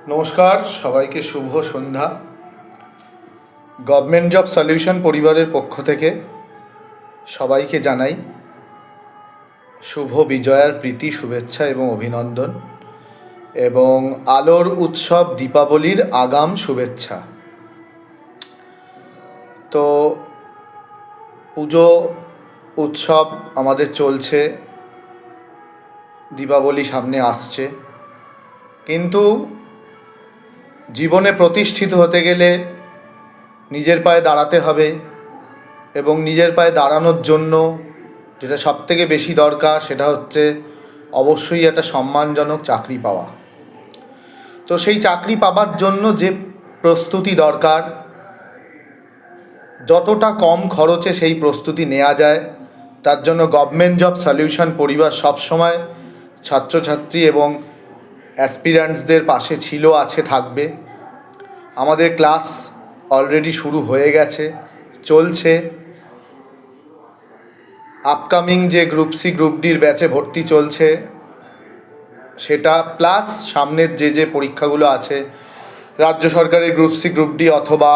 নমস্কার, সবাইকে শুভ সন্ধ্যা। Government job solution পরিবারের পক্ষ থেকে সবাইকে জানাই শুভ বিজয়ার প্রীতি, শুভেচ্ছা এবং অভিনন্দন, এবং আলোর উৎসব দীপাবলির আগাম শুভেচ্ছা। তো পুজো উৎসব আমাদের চলছে, দীপাবলি সামনে আসছে, কিন্তু জীবনে প্রতিষ্ঠিত হতে গেলে নিজের পায়ে দাঁড়াতে হবে, এবং নিজের পায়ে দাঁড়ানোর জন্য যেটা সবথেকে বেশি দরকার সেটা হচ্ছে অবশ্যই একটা সম্মানজনক চাকরি পাওয়া। তো সেই চাকরি পাবার জন্য যে প্রস্তুতি দরকার, যতটা কম খরচে সেই প্রস্তুতি নেওয়া যায়, তার জন্য গভর্নমেন্ট জব সলিউশন পরিবার সবসময় ছাত্রছাত্রী এবং অ্যাসপিরান্টসদের পাশে ছিল, আছে, থাকবে। আমাদের ক্লাস অলরেডি শুরু হয়ে গেছে, চলছে। আপকামিং যে গ্রুপ সি গ্রুপ ডির ব্যাচে ভর্তি চলছে সেটা, প্লাস সামনের যে পরীক্ষাগুলো আছে রাজ্য সরকারের গ্রুপ সি গ্রুপ ডি অথবা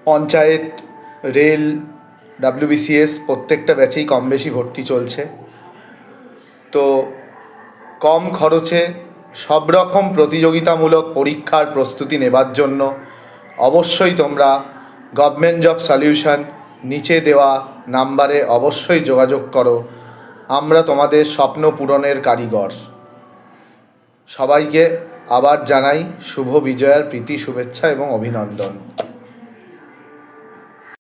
পঞ্চায়েত, রেল, ডাব্লিউবিসিএস প্রত্যেকটা ব্যাচেই কম বেশি ভর্তি চলছে। তো কম খরচে সব রকম প্রতিযোগিতামূলক পরীক্ষার প্রস্তুতি নেবার জন্য অবশ্যই তোমরা গভর্নমেন্ট জব সলিউশন নিচে দেওয়া নাম্বারে অবশ্যই যোগাযোগ করো। আমরা তোমাদের স্বপ্ন পূরণের কারিগর। সবাইকে আবার জানাই শুভ বিজয়ার প্রীতি, শুভেচ্ছা এবং অভিনন্দন।